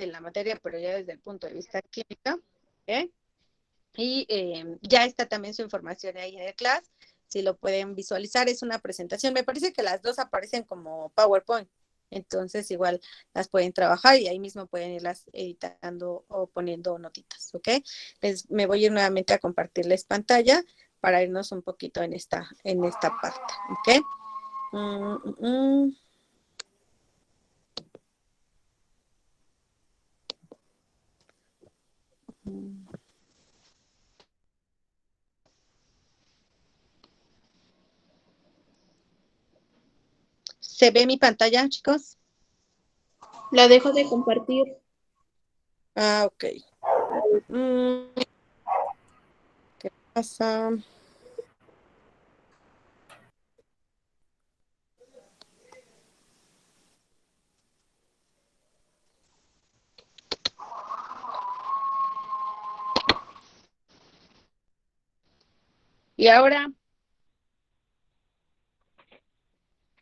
de la materia, pero ya desde el punto de vista químico, ¿eh? Y ya está también su información ahí en el class, si lo pueden visualizar, es una presentación, me parece que las dos aparecen como PowerPoint, entonces igual las pueden trabajar y ahí mismo pueden irlas editando o poniendo notitas, ¿ok? Me voy a ir nuevamente a compartirles pantalla para irnos un poquito en esta parte, ¿ok? ¿Se ve mi pantalla, chicos? La dejo de compartir. Ah, ok. ¿Qué pasa? ¿Y ahora?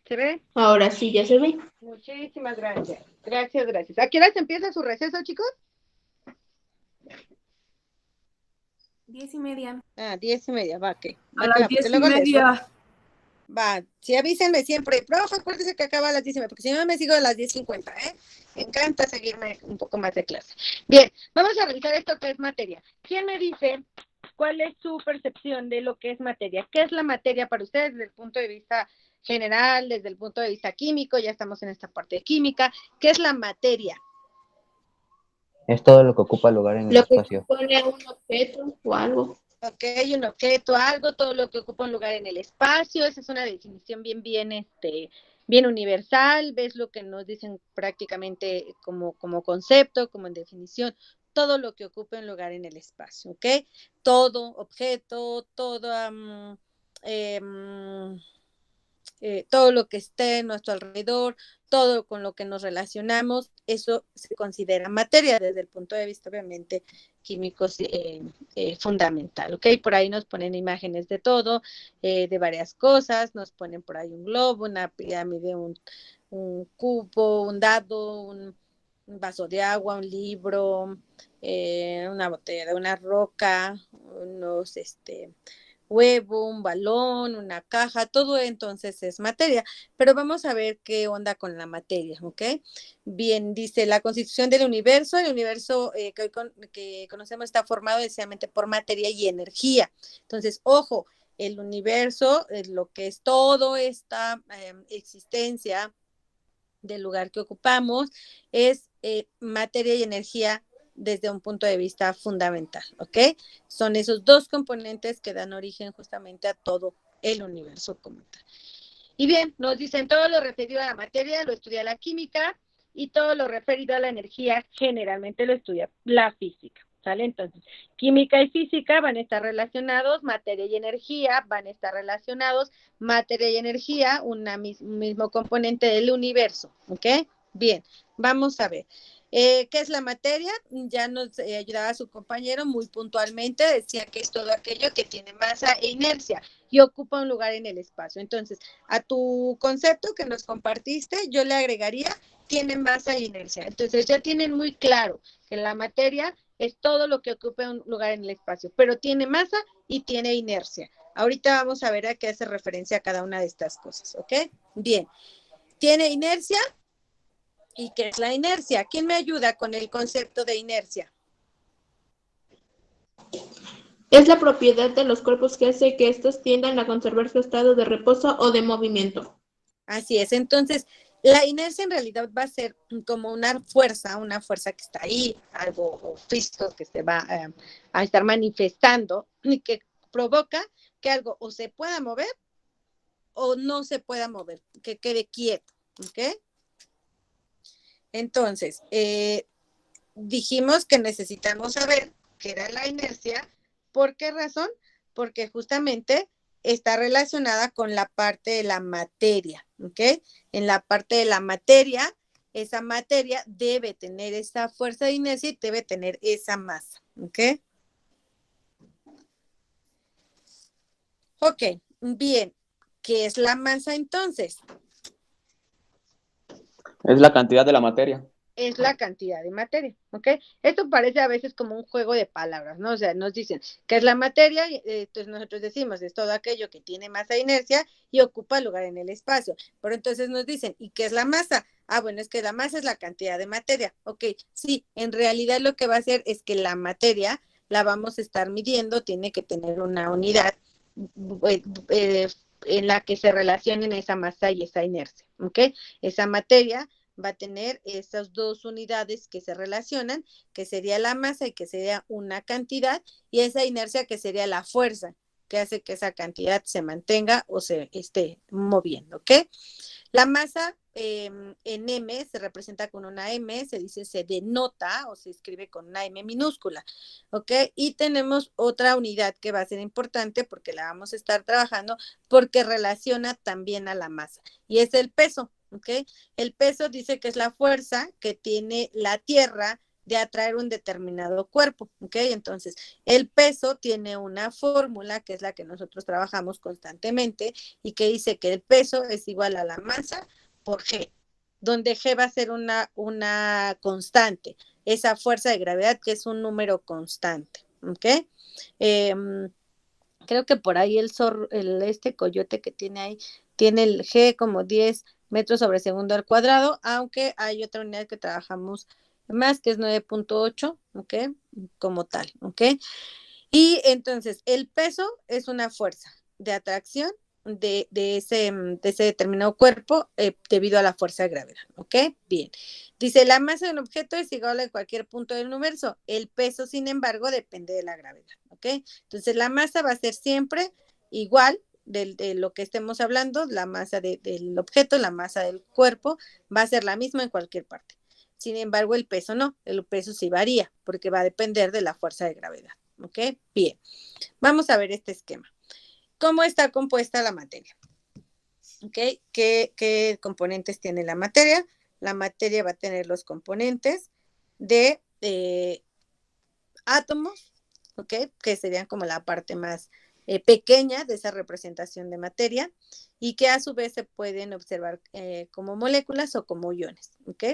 ¿Se ve? Ahora sí, ya se ve. Muchísimas gracias. Gracias. ¿A qué hora se empieza su receso, chicos? 10:30. 10:30, va, que A va, las porque 10:30. Va, sí, avísenme siempre, profe, acuérdese que acaba a las 10:30, porque si no me sigo a las 10:50, ¿eh? Me encanta seguirme un poco más de clase. Bien, vamos a revisar esto que es materia. ¿Quién me dice cuál es su percepción de lo que es materia? ¿Qué es la materia para ustedes desde el punto de vista general, desde el punto de vista químico? Ya estamos en esta parte de química. ¿Qué es la materia? Es todo lo que ocupa lugar en el Lo que espacio. pone un objeto o algo. Ok, un objeto, algo, todo lo que ocupa un lugar en el espacio, esa es una definición bien universal, ves lo que nos dicen prácticamente como concepto, como en definición, todo lo que ocupa un lugar en el espacio, ¿ok? Todo objeto, todo lo que esté en nuestro alrededor, todo con lo que nos relacionamos, eso se considera materia desde el punto de vista, obviamente, químico fundamental, ¿ok? Por ahí nos ponen imágenes de todo, de varias cosas, nos ponen por ahí un globo, una pirámide, un cubo, un dado, un vaso de agua, un libro, una botella de una roca, unos, huevo, un balón, una caja, todo entonces es materia. Pero vamos a ver qué onda con la materia, ¿ok? Bien, dice la constitución del universo, el universo que conocemos está formado esencialmente por materia y energía. Entonces, ojo, el universo, lo que es todo esta existencia del lugar que ocupamos, es materia y energía desde un punto de vista fundamental, ¿ok? Son esos dos componentes que dan origen justamente a todo el universo como tal. Y bien, nos dicen todo lo referido a la materia lo estudia la química y todo lo referido a la energía generalmente lo estudia la física, ¿sale? Entonces, química y física van a estar relacionados, materia y energía van a estar relacionados, materia y energía, un mismo componente del universo, ¿ok? Bien, vamos a ver. ¿Qué es la materia? Ya nos ayudaba su compañero muy puntualmente, decía que es todo aquello que tiene masa e inercia y ocupa un lugar en el espacio. Entonces, a tu concepto que nos compartiste, yo le agregaría, tiene masa e inercia. Entonces, ya tienen muy claro que la materia es todo lo que ocupa un lugar en el espacio, pero tiene masa y tiene inercia. Ahorita vamos a ver a qué hace referencia a cada una de estas cosas, ¿ok? Bien. ¿Tiene inercia? ¿Y qué es la inercia? ¿Quién me ayuda con el concepto de inercia? Es la propiedad de los cuerpos que hace que estos tiendan a conservar su estado de reposo o de movimiento. Así es. Entonces, la inercia en realidad va a ser como una fuerza que está ahí, algo físico que se va a estar manifestando y que provoca que algo o se pueda mover o no se pueda mover, que quede quieto, ¿ok? Entonces, dijimos que necesitamos saber qué era la inercia. ¿Por qué razón? Porque justamente está relacionada con la parte de la materia, ¿ok? En la parte de la materia, esa materia debe tener esa fuerza de inercia y debe tener esa masa, ¿ok? Ok, bien. ¿Qué es la masa entonces? Es la cantidad de la materia. es la cantidad de materia, ¿ok? Esto parece a veces como un juego de palabras, ¿no? O sea, nos dicen que es la materia, entonces nosotros decimos, es todo aquello que tiene masa e inercia y ocupa lugar en el espacio. Pero entonces nos dicen, ¿y qué es la masa? Ah, bueno, es que la masa es la cantidad de materia. Ok, sí, en realidad lo que va a hacer es que la materia la vamos a estar midiendo, tiene que tener una unidad en la que se relacionen esa masa y esa inercia, ¿ok? Esa materia va a tener esas dos unidades que se relacionan, que sería la masa y que sería una cantidad, y esa inercia que sería la fuerza que hace que esa cantidad se mantenga o se esté moviendo, ¿ok? La masa en M se representa con una M, se dice se denota o se escribe con una M minúscula, ¿ok? Y tenemos otra unidad que va a ser importante porque la vamos a estar trabajando porque relaciona también a la masa y es el peso, ¿ok? El peso dice que es la fuerza que tiene la Tierra de atraer un determinado cuerpo, ¿ok? Entonces, el peso tiene una fórmula que es la que nosotros trabajamos constantemente y que dice que el peso es igual a la masa por G, donde G va a ser una constante, esa fuerza de gravedad que es un número constante, ¿ok? Creo que por ahí este coyote que tiene ahí, tiene el G como 10 metros sobre segundo al cuadrado, aunque hay otra unidad que trabajamos más, que es 9.8, ¿ok? Como tal, ¿ok? Y entonces, el peso es una fuerza de atracción de ese determinado cuerpo debido a la fuerza de gravedad, ¿ok? Bien. Dice, la masa de un objeto es igual a cualquier punto del universo. El peso, sin embargo, depende de la gravedad, ¿ok? Entonces, la masa va a ser siempre igual de lo que estemos hablando, la masa del objeto, la masa del cuerpo, va a ser la misma en cualquier parte. Sin embargo, el peso no, el peso sí varía, porque va a depender de la fuerza de gravedad. ¿Ok? Bien, vamos a ver este esquema. ¿Cómo está compuesta la materia? ¿Ok? ¿Qué componentes tiene la materia? La materia va a tener los componentes de átomos, ¿ok? Que serían como la parte más pequeña de esa representación de materia y que a su vez se pueden observar como moléculas o como iones, ¿ok?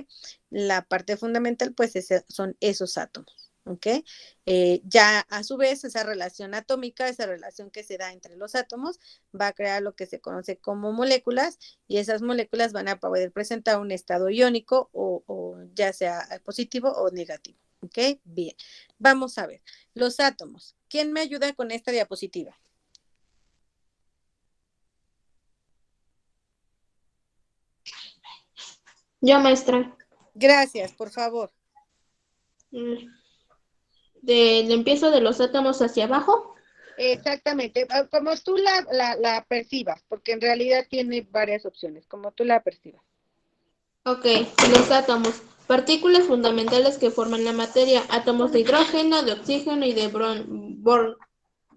La parte fundamental pues son esos átomos, ¿ok? Ya a su vez esa relación atómica, esa relación que se da entre los átomos va a crear lo que se conoce como moléculas y esas moléculas van a poder presentar un estado iónico o ya sea positivo o negativo, ¿ok? Bien, vamos a ver los átomos. ¿Quién me ayuda con esta diapositiva? Yo, maestra. Gracias, por favor. Empiezo de los átomos hacia abajo. Exactamente, como tú la percibas, porque en realidad tiene varias opciones, como tú la percibas. Ok, los átomos. Partículas fundamentales que forman la materia. Átomos de hidrógeno, de oxígeno y de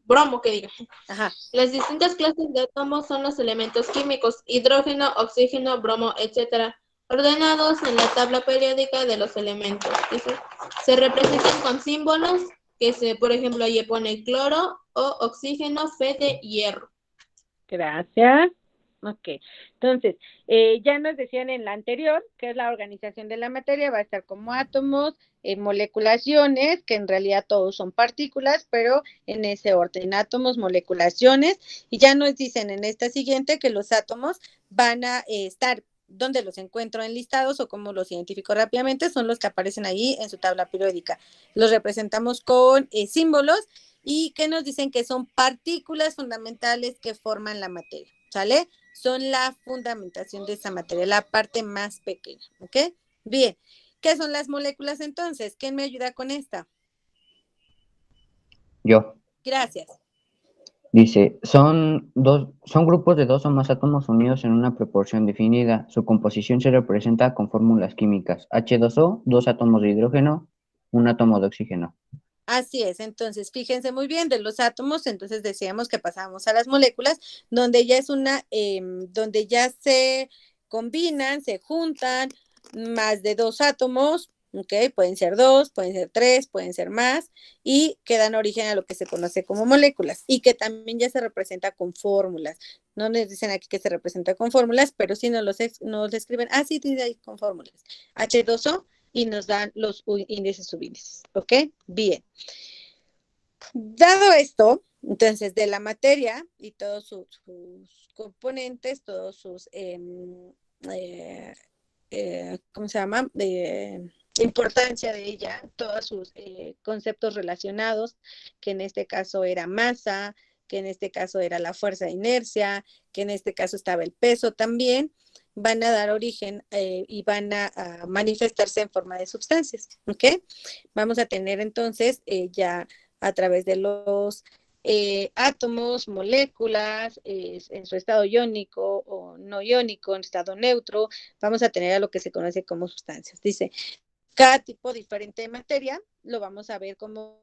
bromo, que diga. Ajá. Las distintas clases de átomos son los elementos químicos, hidrógeno, oxígeno, bromo, etc., ordenados en la tabla periódica de los elementos. Se representan con símbolos que por ejemplo, ahí pone cloro o oxígeno, Fe de hierro. Gracias. Ok, entonces, ya nos decían en la anterior que es la organización de la materia, va a estar como átomos, moléculas, iones, que en realidad todos son partículas, pero en ese orden, átomos, moléculas, iones, y ya nos dicen en esta siguiente que los átomos van a estar donde los encuentro enlistados o como los identifico rápidamente, son los que aparecen ahí en su tabla periódica. Los representamos con símbolos y que nos dicen que son partículas fundamentales que forman la materia, ¿sale? Son la fundamentación de esa materia, la parte más pequeña, ¿ok? Bien, ¿qué son las moléculas entonces? ¿Quién me ayuda con esta? Yo. Gracias. Dice, son grupos de dos o más átomos unidos en una proporción definida. Su composición se representa con fórmulas químicas. H2O, dos átomos de hidrógeno, un átomo de oxígeno. Así es, entonces fíjense muy bien de los átomos, entonces decíamos que pasamos a las moléculas, donde ya es donde ya se combinan, se juntan más de dos átomos, ¿ok? Pueden ser dos, pueden ser tres, pueden ser más, y que dan origen a lo que se conoce como moléculas, y que también ya se representa con fórmulas. No les dicen aquí que se representa con fórmulas, pero sí nos los escriben, sí, dice ahí con fórmulas. H2O y nos dan los índices subíndices, ¿ok? Bien. Dado esto, entonces, de la materia y todos sus componentes, todos sus, ¿cómo se llama? Importancia de ella, todos sus conceptos relacionados, que en este caso era masa, que en este caso era la fuerza de inercia, que en este caso estaba el peso también, van a dar origen y van a manifestarse en forma de sustancias, ¿ok? Vamos a tener entonces ya a través de los átomos, moléculas, en su estado iónico o no iónico, en estado neutro, vamos a tener a lo que se conoce como sustancias. Dice, cada tipo diferente de materia lo vamos a ver como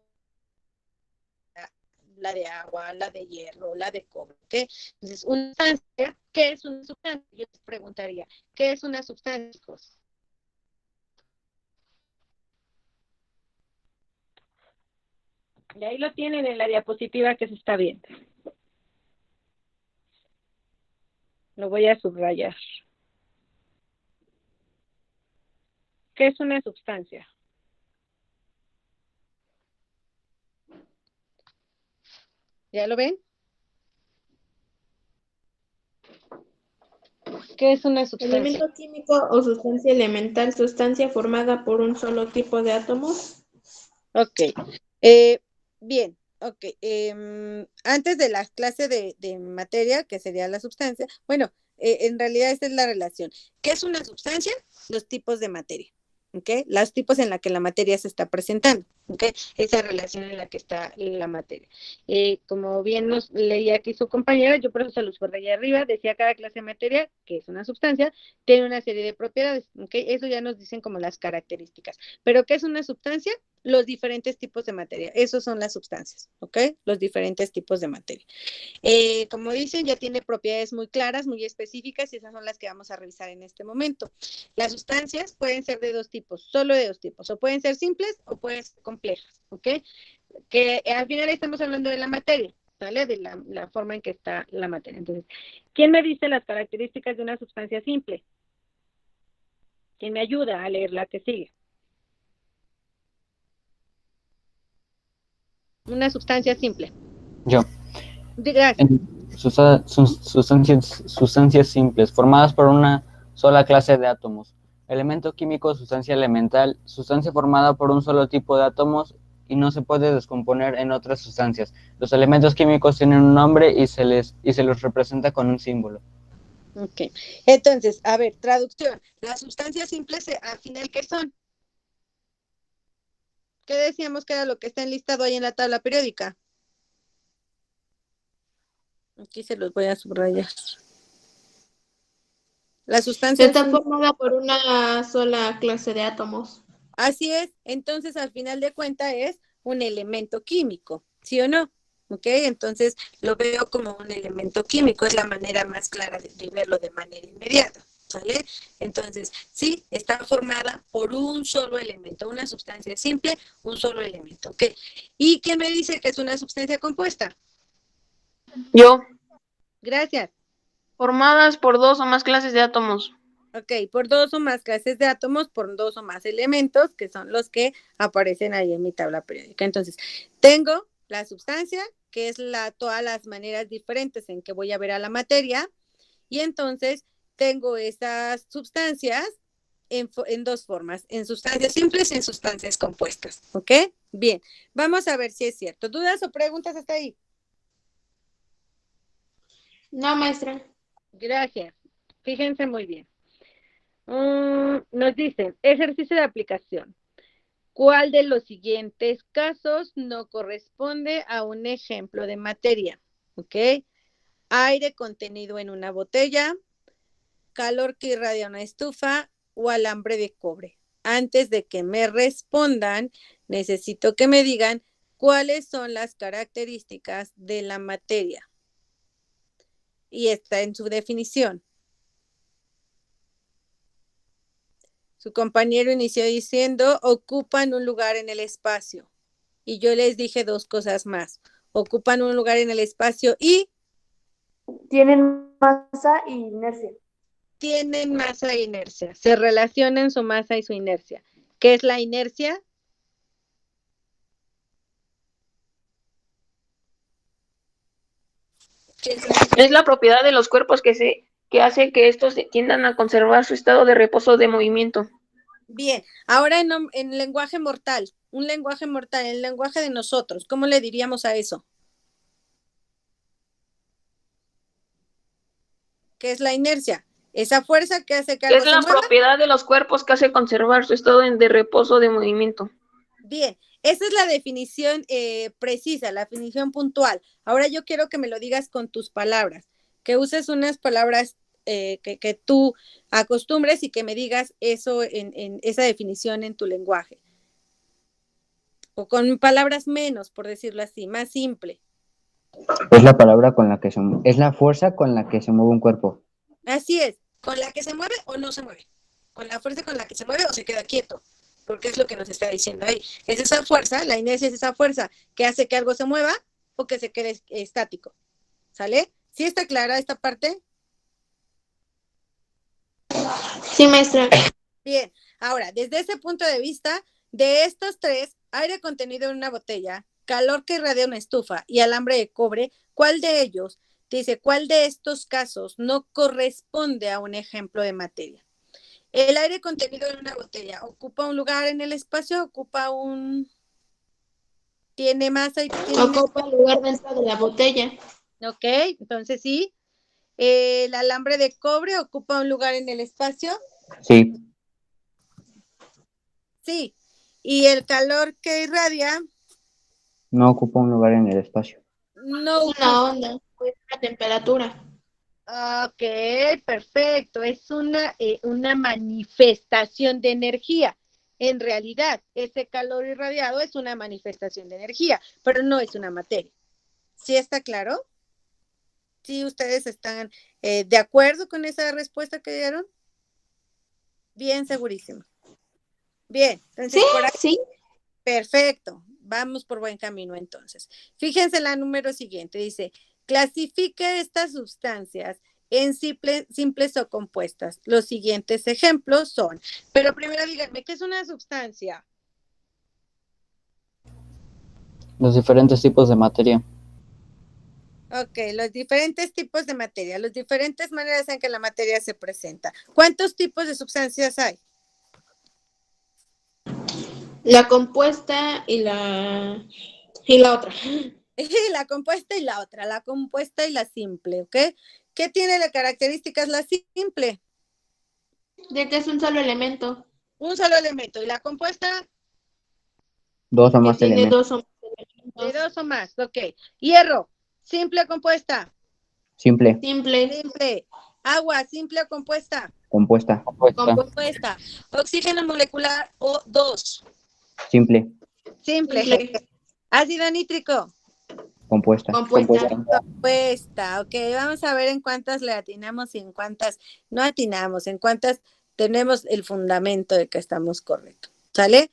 la de agua, la de hierro, la de cobre, ¿ok? Entonces, una sustancia, ¿qué es una sustancia? Yo te preguntaría, ¿qué es una sustancia? Y ahí lo tienen en la diapositiva que se está viendo. Lo voy a subrayar. ¿Qué es una sustancia? ¿Ya lo ven? ¿Qué es una sustancia? Elemento químico o sustancia elemental, sustancia formada por un solo tipo de átomos. Ok. Bien, ok. Antes de la clase de materia, que sería la sustancia, bueno, en realidad esta es la relación. ¿Qué es una sustancia? Los tipos de materia. ¿Ok? Los tipos en la que la materia se está presentando. ¿Ok? Esa relación en la que está la materia. Como bien nos leía aquí su compañera, yo por eso se los subrayé arriba, decía cada clase de materia, que es una sustancia, tiene una serie de propiedades. ¿Ok? Eso ya nos dicen como las características. ¿Pero qué es una sustancia? Los diferentes tipos de materia. Esos son las sustancias, ¿ok? Los diferentes tipos de materia. Como dicen, ya tiene propiedades muy claras, muy específicas, y esas son las que vamos a revisar en este momento. Las sustancias pueden ser de dos tipos, solo de dos tipos, o pueden ser simples o pueden ser complejas, ¿ok? Que al final estamos hablando de la materia, ¿vale? De la forma en que está la materia. Entonces, ¿quién me dice las características de una sustancia simple? ¿Quién me ayuda a leer la que sigue? Una sustancia simple. Yo. Gracias. Sustancias simples, formadas por una sola clase de átomos. Elemento químico, sustancia elemental, sustancia formada por un solo tipo de átomos y no se puede descomponer en otras sustancias. Los elementos químicos tienen un nombre y se los representa con un símbolo. Ok. Entonces, a ver, traducción. Las sustancias simples, al final, ¿qué son? ¿Qué decíamos que era lo que está enlistado ahí en la tabla periódica? Aquí se los voy a subrayar. La sustancia Está formada por una sola clase de átomos. Así es. Entonces, al final de cuentas, es un elemento químico, ¿sí o no? ¿Ok? Entonces, lo veo como un elemento químico. Es la manera más clara de verlo de manera inmediata. ¿Sale? Entonces, sí, está formada por un solo elemento, una sustancia simple, un solo elemento. ¿Ok? ¿Y quién me dice que es una sustancia compuesta? Yo. Gracias. Formadas por dos o más clases de átomos. Ok, por dos o más clases de átomos, por dos o más elementos, que son los que aparecen ahí en mi tabla periódica. Entonces, tengo la sustancia, que es todas las maneras diferentes en que voy a ver a la materia, y entonces tengo esas sustancias en dos formas, en sustancias simples y en sustancias compuestas. ¿Ok? Bien, vamos a ver si es cierto. ¿Dudas o preguntas hasta ahí? No, maestra. Gracias. Fíjense muy bien. Nos dicen, ejercicio de aplicación. ¿Cuál de los siguientes casos no corresponde a un ejemplo de materia? ¿Ok? Aire contenido en una botella, calor que irradia una estufa o alambre de cobre. Antes de que me respondan, necesito que me digan cuáles son las características de la materia. Y está en su definición. Su compañero inició diciendo, ocupan un lugar en el espacio. Y yo les dije dos cosas más. Ocupan un lugar en el espacio y tienen masa e inercia. tienen masa e inercia. Se relacionan su masa y su inercia. ¿Ok? ¿Qué es la inercia? Es la propiedad de los cuerpos que hace que estos tiendan a conservar su estado de reposo de movimiento. Bien, ahora en lenguaje mortal, un lenguaje mortal, el lenguaje de nosotros, ¿cómo le diríamos a eso? ¿Qué es la inercia? Esa fuerza que hace que algo Es la se mueva. propiedad de los cuerpos que hace conservar su estado de reposo de movimiento. Bien, esa es la definición precisa, la definición puntual. Ahora yo quiero que me lo digas con tus palabras, que uses unas palabras que tú acostumbres y que me digas eso en esa definición en tu lenguaje. O con palabras menos, por decirlo así, más simple. Es la palabra con la que es la fuerza con la que se mueve un cuerpo. Así es, con la que se mueve o no se mueve. Con la fuerza con la que se mueve o se queda quieto. Porque es lo que nos está diciendo ahí. Es esa fuerza, la inercia es esa fuerza que hace que algo se mueva o que se quede estático. ¿Sale? ¿Sí está clara esta parte? Sí, maestra. Bien, ahora, desde ese punto de vista, de estos tres, aire contenido en una botella, calor que irradia una estufa y alambre de cobre, ¿cuál de ellos, dice, cuál de estos casos no corresponde a un ejemplo de materia? El aire contenido en una botella, ¿ocupa un lugar en el espacio? ¿Ocupa un... ¿Tiene masa y tiene... Ocupa el lugar dentro de la botella. Ok, entonces sí. ¿El alambre de cobre ocupa un lugar en el espacio? Sí, Sí. ¿Y el calor que irradia? no ocupa un lugar en el espacio. No Es ocupa. una onda, es una temperatura. Ok, perfecto. Es una manifestación de energía. En realidad, ese calor irradiado es una manifestación de energía, pero no es una materia. ¿Sí está claro? ¿Sí ustedes están de acuerdo con esa respuesta que dieron? Bien, segurísimo. Bien, entonces Sí, por ahí, sí. perfecto. Vamos por buen camino entonces. Fíjense la número siguiente, dice, clasifique estas sustancias en simples o compuestas. Los siguientes ejemplos son, pero primero díganme, ¿qué es una sustancia? Los diferentes tipos de materia. Ok, los diferentes tipos de materia, las diferentes maneras en que la materia se presenta. ¿Cuántos tipos de sustancias hay? La compuesta y la otra. La compuesta y la otra, la compuesta y la simple, ¿ok? ¿Qué tiene de características la simple? De que es un solo elemento. Un solo elemento. ¿Y la compuesta? Dos o Que más tiene elementos. dos o más De elementos. dos o más, ok. Hierro, simple o compuesta. Simple, Simple. Simple. Agua, simple o compuesta. compuesta, Compuesta. Oxígeno molecular O2. simple, Simple. Simple. Ácido nítrico. compuesta, Compuesta. Compuesta. Ok, vamos a ver en cuántas le atinamos y en cuántas no atinamos, en cuántas tenemos el fundamento de que estamos correctos. ¿Sale?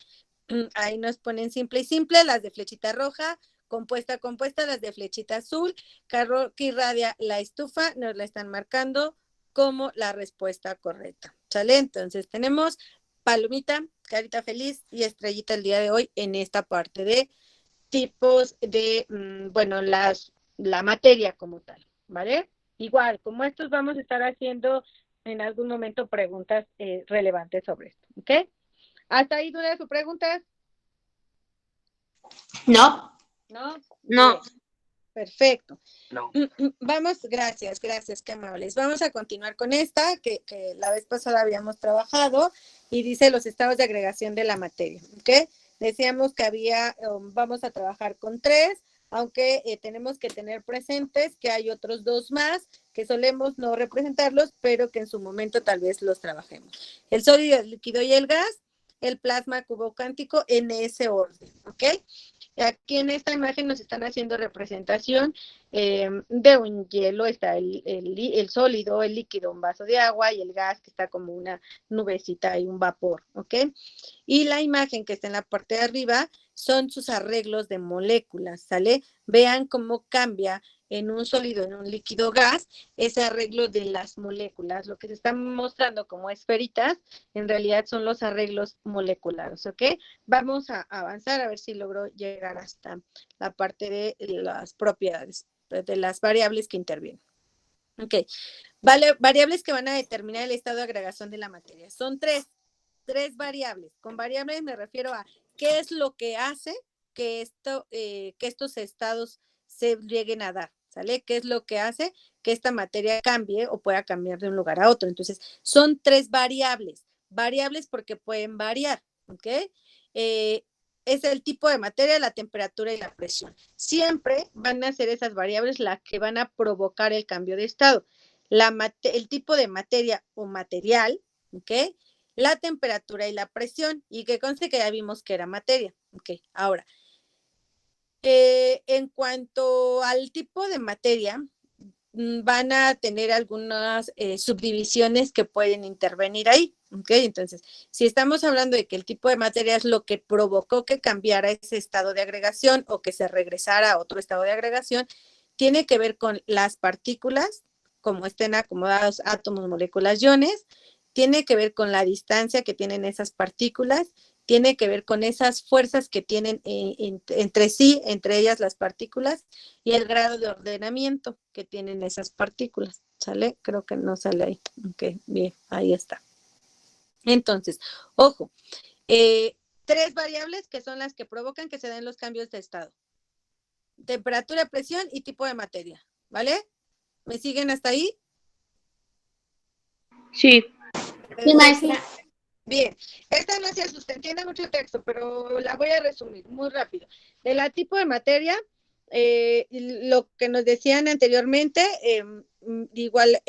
Ahí nos ponen simple y simple, las de flechita roja, compuesta, las de flechita azul, calor que irradia la estufa, nos la están marcando como la respuesta correcta. ¿Sale? Entonces tenemos palomita, carita feliz y estrellita el día de hoy en esta parte de tipos de, bueno, la materia como tal, ¿vale? Igual, como estos vamos a estar haciendo en algún momento preguntas relevantes sobre esto, ¿ok? ¿Hasta ahí dudas o preguntas? No. ¿No? No. Bien, perfecto. No. Vamos, gracias, qué amables. Vamos a continuar con esta que la vez pasada habíamos trabajado y dice los estados de agregación de la materia, ¿ok? Decíamos que vamos a trabajar con 3, aunque tenemos que tener presentes que hay otros 2 más que solemos no representarlos, pero que en su momento tal vez los trabajemos. El sólido, el líquido y el gas, el plasma cubocántico en ese orden, ¿ok? Aquí en esta imagen nos están haciendo representación de un hielo, está el sólido, el líquido, un vaso de agua y el gas que está como una nubecita y un vapor, ¿ok? Y la imagen que está en la parte de arriba son sus arreglos de moléculas, ¿sale? Vean cómo cambia en un sólido, en un líquido gas, ese arreglo de las moléculas. Lo que se está mostrando como esferitas, en realidad son los arreglos moleculares, ¿ok? Vamos a avanzar a ver si logro llegar hasta la parte de las propiedades, de las variables que intervienen. Ok, variables que van a determinar el estado de agregación de la materia. Son tres variables. Con variables me refiero a qué es lo que hace que estos estados se lleguen a dar, ¿sale? ¿Qué es lo que hace que esta materia cambie o pueda cambiar de un lugar a otro? Entonces, son tres variables. Variables porque pueden variar, ¿ok? Es el tipo de materia, la temperatura y la presión. Siempre van a ser esas variables las que van a provocar el cambio de estado. El tipo de materia o material, ¿ok? La temperatura y la presión, y que conste que ya vimos que era materia. Ok, ahora, en cuanto al tipo de materia, van a tener algunas subdivisiones que pueden intervenir ahí, ¿ok? Entonces, si estamos hablando de que el tipo de materia es lo que provocó que cambiara ese estado de agregación o que se regresara a otro estado de agregación, tiene que ver con las partículas, como estén acomodados átomos, moléculas, iones, tiene que ver con la distancia que tienen esas partículas, tiene que ver con esas fuerzas que tienen entre sí, entre ellas las partículas, y el grado de ordenamiento que tienen esas partículas. ¿Sale? Creo que no sale ahí. Ok, bien, ahí está. Entonces, ojo, tres variables que son las que provocan que se den los cambios de estado. Temperatura, presión y tipo de materia. ¿Vale? ¿Me siguen hasta ahí? Sí. Sí, maestra. Bien, esta no se asusta, entiende mucho texto, pero la voy a resumir muy rápido. De la tipo de materia, lo que nos decían anteriormente, igual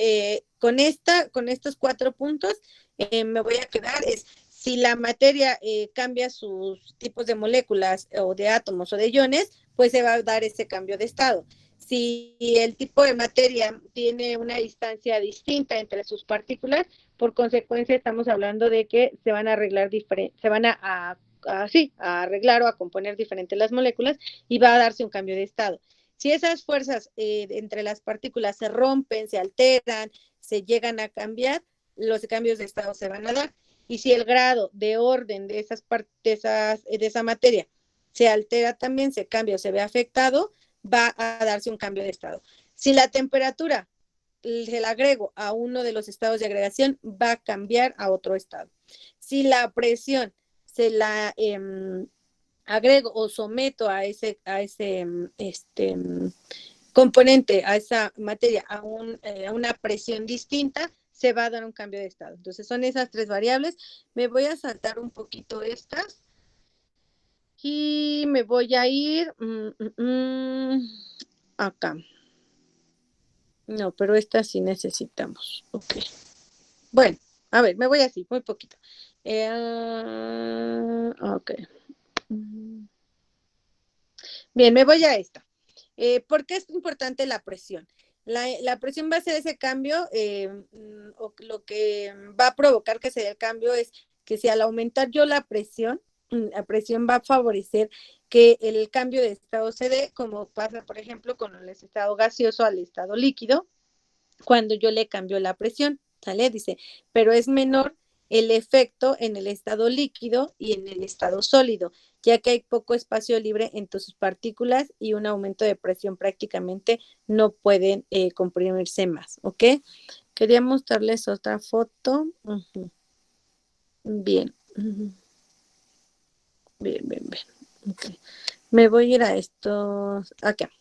con estos 4 puntos, me voy a quedar, es si la materia cambia sus tipos de moléculas o de átomos o de iones, pues se va a dar ese cambio de estado. Si el tipo de materia tiene una distancia distinta entre sus partículas, por consecuencia estamos hablando de que se van a arreglar diferente, se van a arreglar o a componer diferentes las moléculas y va a darse un cambio de estado. Si esas fuerzas entre las partículas se rompen, se alteran, se llegan a cambiar, los cambios de estado se van a dar. Y si el grado de orden de esa materia se altera también, se cambia o se ve afectado, va a darse un cambio de estado. Si la temperatura se la agrego a uno de los estados de agregación, va a cambiar a otro estado. Si la presión se la agrego o someto a ese componente, a esa materia, a una presión distinta, se va a dar un cambio de estado. Entonces son esas tres variables. Me voy a saltar un poquito estas y me voy a ir acá. No, pero esta sí necesitamos. Ok. Bueno, a ver, me voy así, muy poquito. Ok. Bien, me voy a esta. ¿Por qué es importante la presión? La presión va a hacer ese cambio, o lo que va a provocar que se dé el cambio es que si al aumentar yo la presión va a favorecer que el cambio de estado se dé, como pasa, por ejemplo, con el estado gaseoso al estado líquido, cuando yo le cambio la presión, ¿sale? Dice, pero es menor el efecto en el estado líquido y en el estado sólido, ya que hay poco espacio libre entre sus partículas y un aumento de presión prácticamente no pueden comprimirse más, ¿ok? Quería mostrarles otra foto. Bien. Bien. Okay. Me voy a ir a estos, acá.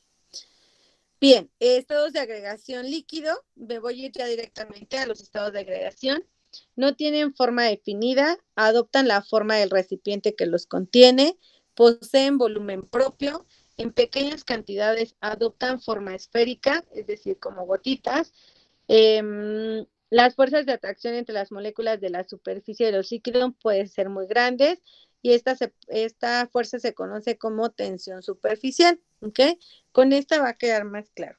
Bien, estados de agregación líquido, me voy a ir ya directamente a los estados de agregación. No tienen forma definida, adoptan la forma del recipiente que los contiene, poseen volumen propio, en pequeñas cantidades adoptan forma esférica, es decir, como gotitas. Las fuerzas de atracción entre las moléculas de la superficie de los líquidos pueden ser muy grandes y esta fuerza se conoce como tensión superficial, ¿ok? Con esta va a quedar más claro.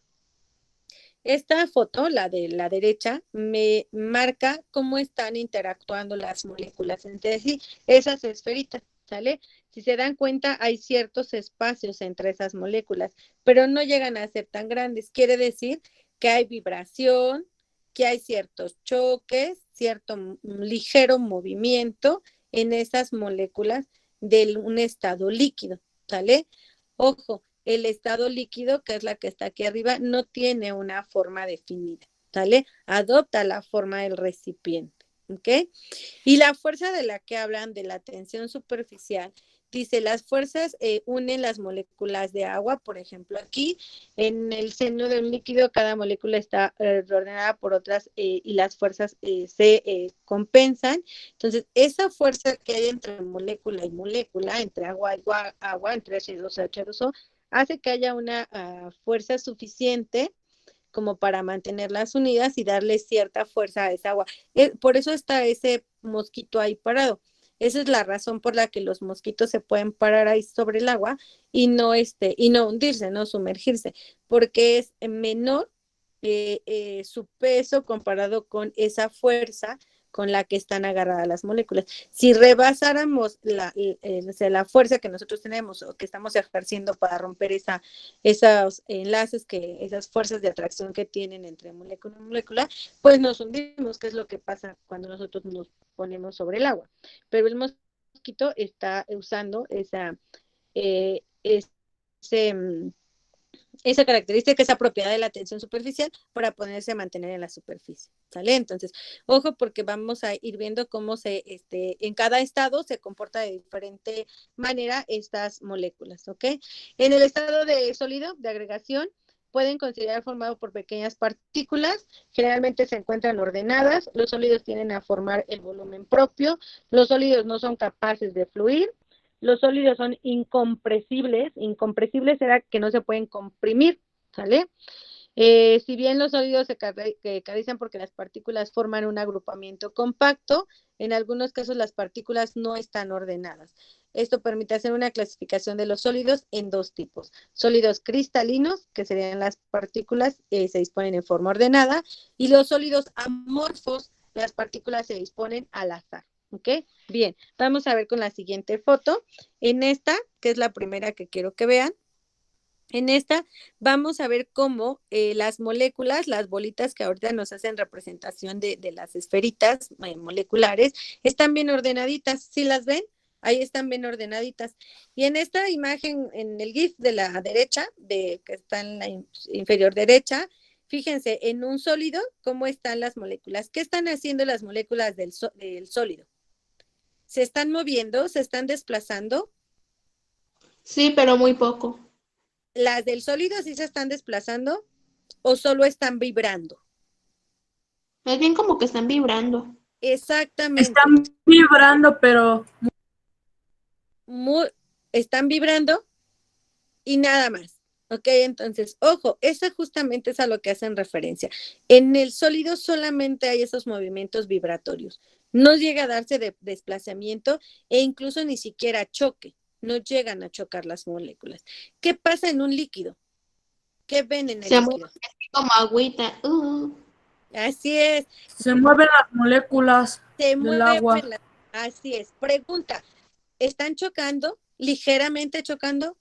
Esta foto, la de la derecha, me marca cómo están interactuando las moléculas entre sí, esas esferitas, ¿sale? Si se dan cuenta, hay ciertos espacios entre esas moléculas, pero no llegan a ser tan grandes. Quiere decir que hay vibración, que hay ciertos choques, cierto ligero movimiento en esas moléculas de un estado líquido, ¿sale? Ojo, el estado líquido, que es la que está aquí arriba, no tiene una forma definida, ¿sale? Adopta la forma del recipiente, ¿ok? Y la fuerza de la que hablan, de la tensión superficial, dice, las fuerzas unen las moléculas de agua, por ejemplo, aquí en el seno de un líquido, cada molécula está ordenada por otras y las fuerzas se compensan. Entonces, esa fuerza que hay entre molécula y molécula, entre agua y agua, entre H2O y H2O, hace que haya una fuerza suficiente como para mantenerlas unidas y darle cierta fuerza a esa agua. Por eso está ese mosquito ahí parado. Esa es la razón por la que los mosquitos se pueden parar ahí sobre el agua y no hundirse, no sumergirse, porque es menor su peso comparado con esa fuerza con la que están agarradas las moléculas. Si rebasáramos la fuerza que nosotros tenemos o que estamos ejerciendo para romper esos enlaces, esas fuerzas de atracción que tienen entre molécula y molécula, pues nos hundimos, que es lo que pasa cuando nosotros nos ponemos sobre el agua. Pero el mosquito está usando eh, ese, esa característica, esa propiedad de la tensión superficial para poderse a mantener en la superficie, ¿sale? Entonces, ojo porque vamos a ir viendo cómo en cada estado se comporta de diferente manera estas moléculas, ¿ok? En el estado de sólido, de agregación, pueden considerar formado por pequeñas partículas, generalmente se encuentran ordenadas, los sólidos tienden a formar el volumen propio, los sólidos no son capaces de fluir, los sólidos son incompresibles era que no se pueden comprimir, ¿sale? Si bien los sólidos se caracterizan porque las partículas forman un agrupamiento compacto, en algunos casos las partículas no están ordenadas. Esto permite hacer una clasificación de los sólidos en dos tipos. Sólidos cristalinos, que serían las partículas, se disponen en forma ordenada, y los sólidos amorfos, las partículas se disponen al azar. ¿Ok? Bien, vamos a ver con la siguiente foto. En esta, que es la primera que quiero que vean, en esta vamos a ver cómo las moléculas, las bolitas que ahorita nos hacen representación de las esferitas moleculares, están bien ordenaditas. ¿Sí las ven? Ahí están bien ordenaditas. Y en esta imagen, en el GIF de la derecha, que está en la inferior derecha, fíjense, en un sólido, ¿cómo están las moléculas? ¿Qué están haciendo las moléculas del sólido? ¿Se están moviendo? ¿Se están desplazando? Sí, pero muy poco. ¿Las del sólido sí se están desplazando o solo están vibrando? Es bien como que están vibrando. Exactamente. Están vibrando, pero están vibrando y nada más. ¿Ok? Entonces, ojo, esa justamente es a lo que hacen referencia. En el sólido solamente hay esos movimientos vibratorios. No llega a darse desplazamiento e incluso ni siquiera choque. No llegan a chocar las moléculas. ¿Qué pasa en un líquido? ¿Qué ven en el Se líquido? mueve así como agüita. Así es. se mueven las moléculas Se del mueven agua. así es. Pregunta, ¿están chocando? ¿Ligeramente chocando?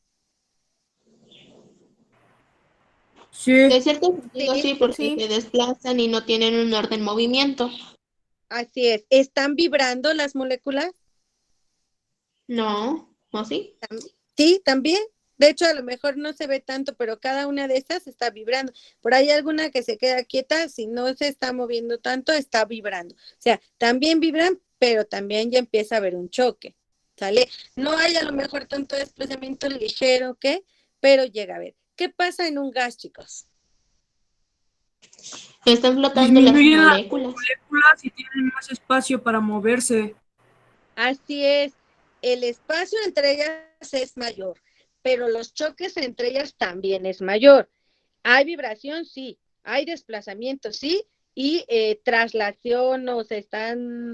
Sí, De cierto sentido Sí, sí, porque sí. se desplazan y no tienen un orden movimiento. así es. ¿Están vibrando las moléculas? No, ¿o sí? Sí, también. De hecho, a lo mejor no se ve tanto, pero cada una de estas está vibrando. Por ahí alguna que se queda quieta, si no se está moviendo tanto, está vibrando. O sea, también vibran, pero también ya empieza a haber un choque, ¿sale? No hay a lo mejor tanto desplazamiento ligero, ¿qué? Pero llega a ver. ¿Qué pasa en un gas, chicos? Están flotando disminuyen las las moléculas. moléculas y tienen más espacio para moverse. Así es, el espacio entre ellas es mayor, pero los choques entre ellas también es mayor. Hay vibración, sí, hay desplazamiento, sí, y traslación o se están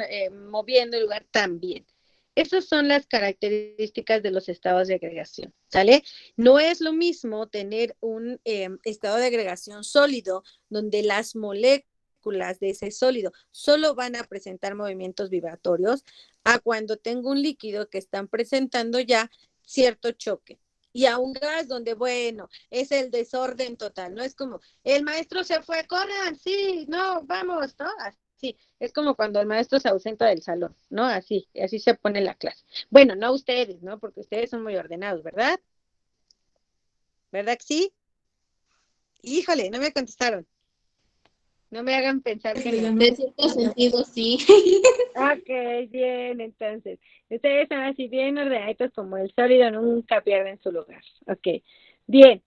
moviendo el lugar también. Esas son las características de los estados de agregación, ¿sale? No es lo mismo tener un estado de agregación sólido donde las moléculas moléculas de ese sólido solo van a presentar movimientos vibratorios a cuando tengo un líquido que están presentando ya cierto choque. Y a un gas donde, bueno, es el desorden total, ¿no? Es como, el maestro se fue, corran, sí, no, vamos, ¿no? Así, es como cuando el maestro se ausenta del salón, ¿no? Así se pone la clase. Bueno, no ustedes, ¿no? Porque ustedes son muy ordenados, ¿verdad? ¿Verdad que sí? Híjole, no me contestaron. No me hagan pensar que no. De cierto sentido, sí. Ok, bien, entonces. Ustedes son así bien ordenaditos como el sólido, nunca pierden su lugar. Ok, bien.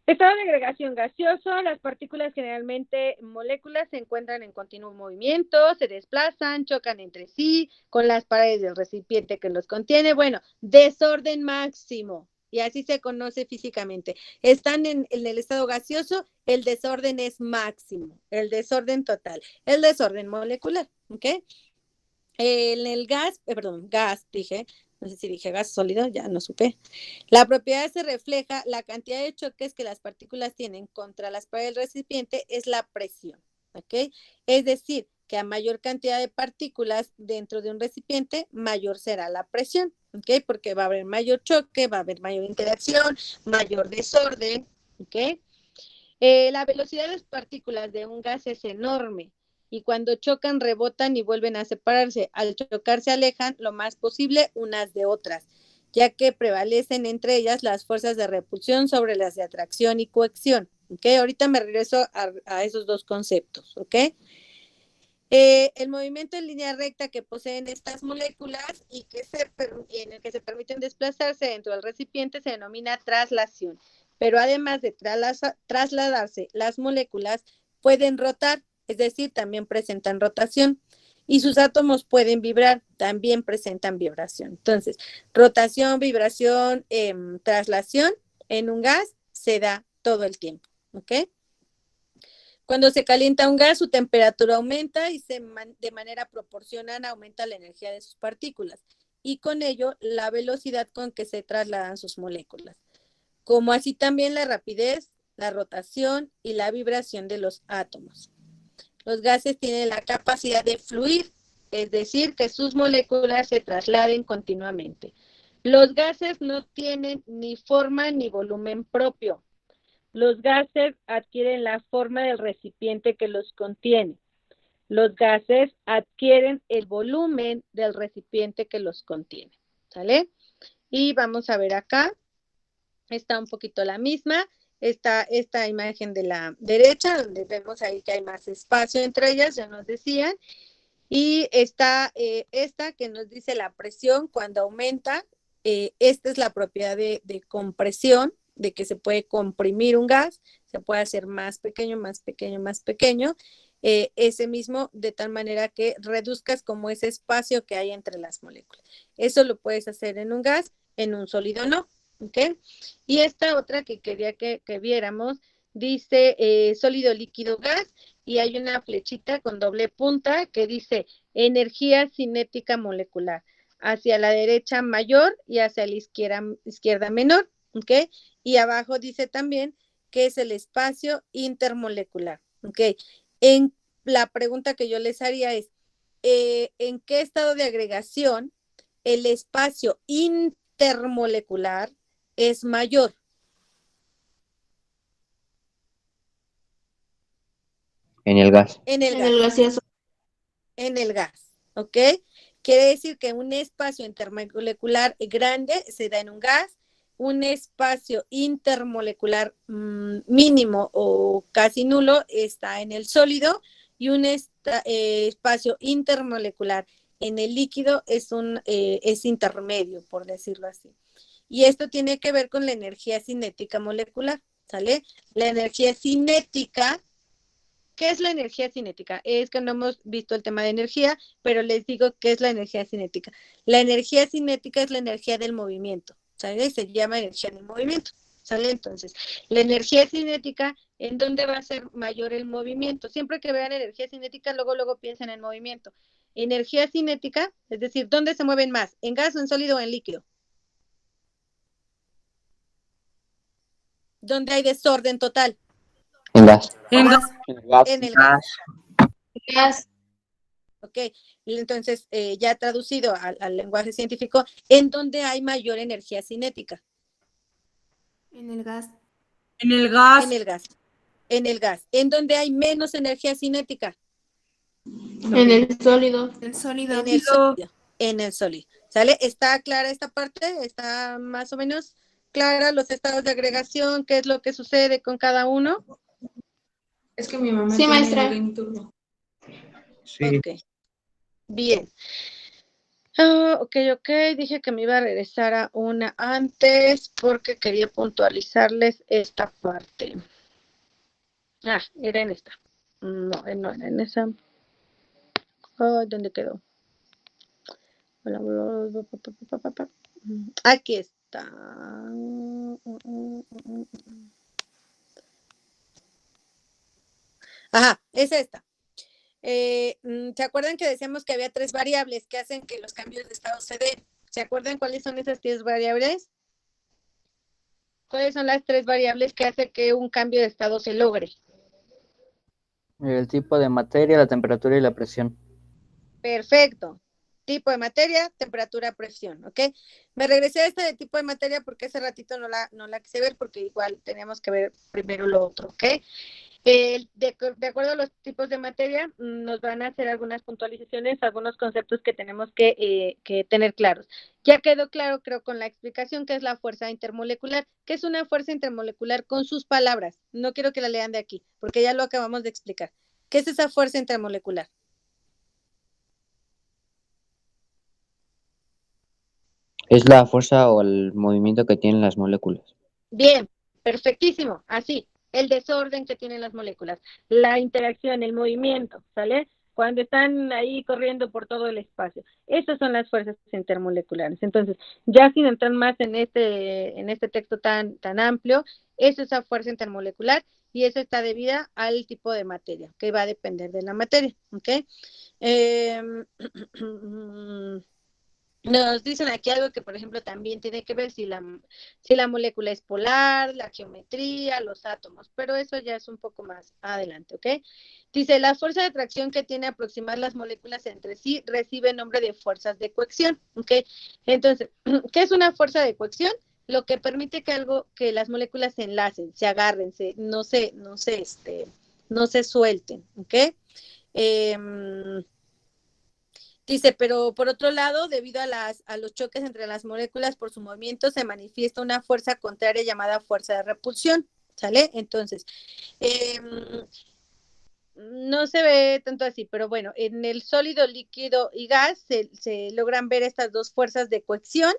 Estado de agregación gaseoso, las partículas generalmente moléculas se encuentran en continuo movimiento, se desplazan, chocan entre sí con las paredes del recipiente que los contiene. Bueno, desorden máximo, y así se conoce físicamente. Están en el estado gaseoso, el desorden es máximo, el desorden total, el desorden molecular, ¿ok? En el gas, gas, dije, no sé si dije gas sólido, ya no supe. La propiedad se refleja, la cantidad de choques que las partículas tienen contra las paredes del recipiente es la presión, ¿ok? Es decir, que a mayor cantidad de partículas dentro de un recipiente, mayor será la presión, ¿ok? Porque va a haber mayor choque, va a haber mayor interacción, mayor desorden, ¿ok? La velocidad de las partículas de un gas es enorme y cuando chocan rebotan y vuelven a separarse. Al chocar se alejan lo más posible unas de otras, ya que prevalecen entre ellas las fuerzas de repulsión sobre las de atracción y cohesión. ¿Okay? Ahorita me regreso a esos dos conceptos. ¿Okay? El movimiento en línea recta que poseen estas moléculas y en el que se permiten desplazarse dentro del recipiente se denomina traslación. Pero además de trasladarse, las moléculas pueden rotar, es decir, también presentan rotación. Y sus átomos pueden vibrar, también presentan vibración. Entonces, rotación, vibración, traslación en un gas se da todo el tiempo. ¿Ok? Cuando se calienta un gas, su temperatura aumenta y de manera proporcional aumenta la energía de sus partículas y con ello la velocidad con que se trasladan sus moléculas, como así también la rapidez, la rotación y la vibración de los átomos. Los gases tienen la capacidad de fluir, es decir, que sus moléculas se trasladen continuamente. Los gases no tienen ni forma ni volumen propio. Los gases adquieren la forma del recipiente que los contiene. Los gases adquieren el volumen del recipiente que los contiene. ¿Sale? Y vamos a ver acá. Está un poquito la misma. Está esta imagen de la derecha, donde vemos ahí que hay más espacio entre ellas, ya nos decían. Y está esta que nos dice la presión cuando aumenta. Esta es la propiedad de compresión, de que se puede comprimir un gas, se puede hacer más pequeño, más pequeño, más pequeño, ese mismo, de tal manera que reduzcas como ese espacio que hay entre las moléculas. Eso lo puedes hacer en un gas, en un sólido no, ¿ok? Y esta otra que quería que viéramos, dice sólido, líquido, gas, y hay una flechita con doble punta que dice energía cinética molecular, hacia la derecha mayor y hacia la izquierda menor, ¿ok? Y abajo dice también que es el espacio intermolecular, ¿ok? La pregunta que yo les haría es, ¿en qué estado de agregación el espacio intermolecular es mayor? En el gas. En el En gas. el gaseoso. En el gas, ¿ok? Quiere decir que un espacio intermolecular grande se da en un gas, un espacio intermolecular mínimo o casi nulo está en el sólido y un espacio intermolecular en el líquido es intermedio, por decirlo así. Y esto tiene que ver con la energía cinética molecular, ¿sale? La energía cinética. ¿Qué es la energía cinética? Es que no hemos visto el tema de energía, pero les digo qué es la energía cinética. La energía cinética es la energía del movimiento, ¿sale? Se llama energía del movimiento, ¿sale? Entonces, la energía cinética, ¿en dónde va a ser mayor el movimiento? Siempre que vean energía cinética, luego piensen en movimiento. Energía cinética, es decir, ¿dónde se mueven más? ¿En gas o en sólido o en líquido? ¿Dónde hay desorden total? En gas. En gas. En el gas. Gas. Ok, y entonces ya traducido al lenguaje científico, ¿en dónde hay mayor energía cinética? En el gas. En el gas. En el gas. En el gas. ¿En dónde hay menos energía cinética? En el sólido. El sólido. En el sólido. En el sólido. ¿Sale? ¿Está clara esta parte? ¿Está más o menos clara los estados de agregación? ¿Qué es lo que sucede con cada uno? Es que mi mamá Sí, tiene maestra. login turbo. Sí. Ok. Bien. Ok. Dije que me iba a regresar a una antes porque quería puntualizarles esta parte. Era en esta. No era en esa. ¿Dónde quedó? Aquí está. Ajá, es esta. ¿Se acuerdan que decíamos que había 3 variables que hacen que los cambios de estado se den? ¿Se acuerdan cuáles son esas 3 variables? ¿Cuáles son las 3 variables que hacen que un cambio de estado se logre? El tipo de materia, la temperatura y la presión. Perfecto. Tipo de materia, temperatura, presión, ¿ok? Me regresé a esta de tipo de materia porque hace ratito no la quise ver porque igual teníamos que ver primero lo otro, ¿ok? De acuerdo a los tipos de materia, nos van a hacer algunas puntualizaciones, algunos conceptos que tenemos que tener claros. Ya quedó claro, creo, con la explicación que es la fuerza intermolecular, que es una fuerza intermolecular con sus palabras. No quiero que la lean de aquí, porque ya lo acabamos de explicar. ¿Qué es esa fuerza intermolecular? Es la fuerza o el movimiento que tienen las moléculas. Bien, perfectísimo, así, el desorden que tienen las moléculas, la interacción, el movimiento, ¿sale? Cuando están ahí corriendo por todo el espacio. Esas son las fuerzas intermoleculares. Entonces, ya sin entrar más en este texto tan amplio, eso es esa fuerza intermolecular y eso está debida al tipo de materia, que va a depender de la materia, ¿ok? Nos dicen aquí algo que, por ejemplo, también tiene que ver si la molécula es polar, la geometría, los átomos, pero eso ya es un poco más adelante, ¿ok? Dice, la fuerza de atracción que tiene aproximar las moléculas entre sí recibe nombre de fuerzas de cohesión, ¿ok? Entonces, ¿qué es una fuerza de cohesión? Lo que permite que las moléculas se enlacen, se agarren, no se suelten, ¿ok? Dice, pero por otro lado, debido a los choques entre las moléculas por su movimiento, se manifiesta una fuerza contraria llamada fuerza de repulsión, ¿sale? Entonces, no se ve tanto así, pero bueno, en el sólido, líquido y gas se logran ver estas dos fuerzas de cohesión.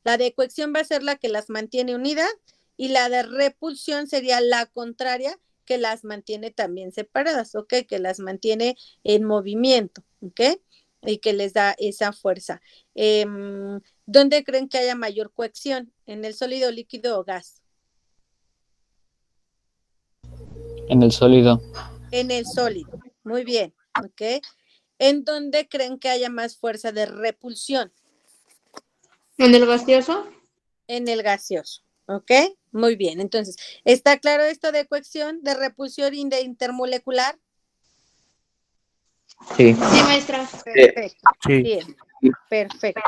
La de cohesión va a ser la que las mantiene unidas y la de repulsión sería la contraria, que las mantiene también separadas, ¿ok? Que las mantiene en movimiento, ¿ok? Y que les da esa fuerza. ¿Dónde creen que haya mayor cohesión? ¿En el sólido, líquido o gas? En el sólido. En el sólido. Muy bien, ¿ok? ¿En dónde creen que haya más fuerza de repulsión? ¿En el gaseoso? En el gaseoso, ¿ok? Muy bien, entonces, ¿está claro esto de cohesión, de repulsión y de intermolecular? Sí. Sí, maestra. Perfecto. Sí. Bien, perfecto.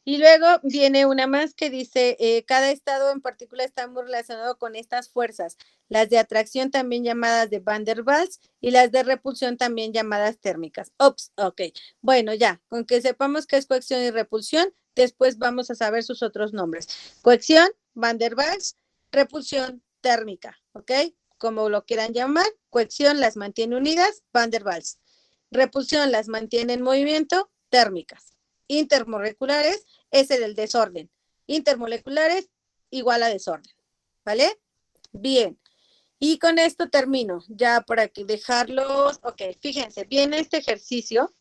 Y luego viene una más que dice, cada estado en particular está muy relacionado con estas fuerzas, las de atracción también llamadas de Van der Waals y las de repulsión también llamadas térmicas. Ops, ok. Bueno, ya, con que sepamos qué es cohesión y repulsión, después vamos a saber sus otros nombres. Cohesión, Van der Waals, repulsión térmica, ¿ok? Como lo quieran llamar, cohesión las mantiene unidas, Van der Waals. Repulsión las mantiene en movimiento, térmicas. Intermoleculares es el del desorden. Intermoleculares igual a desorden. ¿Vale? Bien. Y con esto termino. Ya para que dejarlos. Ok, fíjense, viene este ejercicio.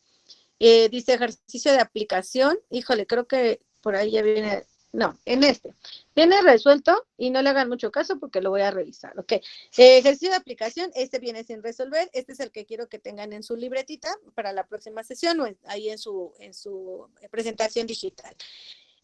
Dice ejercicio de aplicación. Híjole, creo que por ahí ya viene. No, en este. Viene resuelto y no le hagan mucho caso porque lo voy a revisar. Ok. Ejercicio de aplicación. Este viene sin resolver. Este es el que quiero que tengan en su libretita para la próxima sesión o ahí en su presentación digital.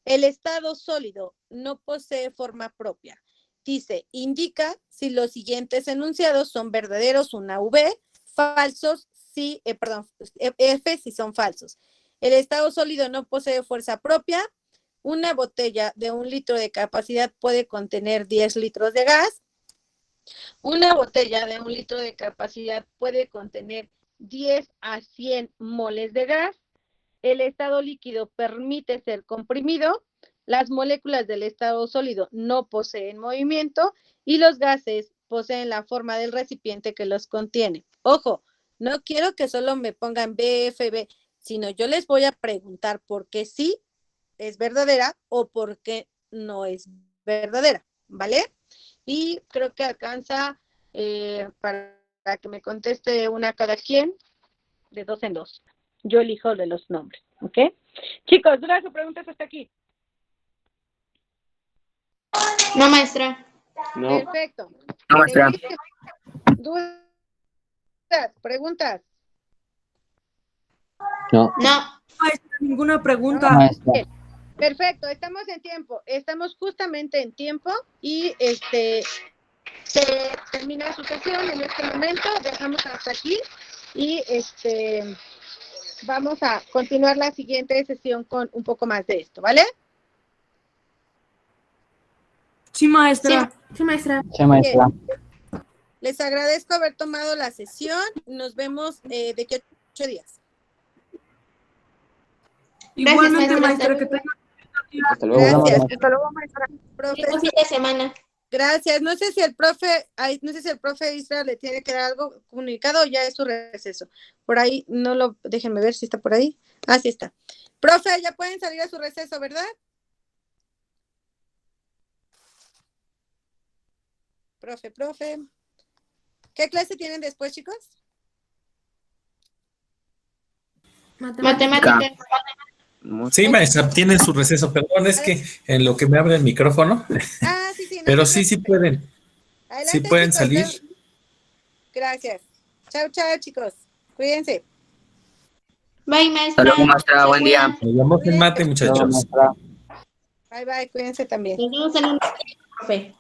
El estado sólido no posee forma propia. Dice, indica si los siguientes enunciados son verdaderos, una V, falsos F si son falsos. El estado sólido no posee fuerza propia. Una botella de 1 litro de capacidad puede contener 10 litros de gas. Una botella de 1 litro de capacidad puede contener 10 a 100 moles de gas. El estado líquido permite ser comprimido. Las moléculas del estado sólido no poseen movimiento y los gases poseen la forma del recipiente que los contiene. Ojo, no quiero que solo me pongan BFB, sino yo les voy a preguntar por qué sí es verdadera o por qué no es verdadera, ¿vale? Y creo que alcanza para que me conteste una cada quien, de 2 en 2. Yo elijo de los nombres, ¿ok? Chicos, ¿dudas o preguntas hasta aquí? No, maestra. No. Perfecto. No, maestra. ¿Dudas? ¿Preguntas? No. No. Maestra, ninguna pregunta. No. Maestra. Bien. Perfecto, estamos en tiempo, estamos justamente en tiempo y se termina su sesión en este momento, dejamos hasta aquí y vamos a continuar la siguiente sesión con un poco más de esto, ¿vale? Sí, maestra. Sí, maestra. Sí, maestra. Les agradezco haber tomado la sesión, nos vemos de aquí a 8 días. Igualmente, maestra. maestra, que tenga Hasta luego. Gracias. Hasta luego, maestra. Profe, Buen fin de semana. gracias. No sé si el profe Israel le tiene que dar algo comunicado o ya es su receso. Por ahí, déjenme ver si está por ahí. Ah, sí está. Profe, ya pueden salir a su receso, ¿verdad? Profe. ¿Qué clase tienen después, chicos? Matemática. Sí, maestra, tienen su receso. Perdón, es que en lo que me abre el micrófono. Ah, sí. No Pero se sí preocupen. pueden. Adelante, Sí pueden chicos, salir. Gracias. Chao, chicos. Cuídense. Bye, maestra. Hasta luego, maestra. Buen día. Nos vemos en mate, No, muchachos. maestra. Bye, cuídense también. Nos vemos en un profe.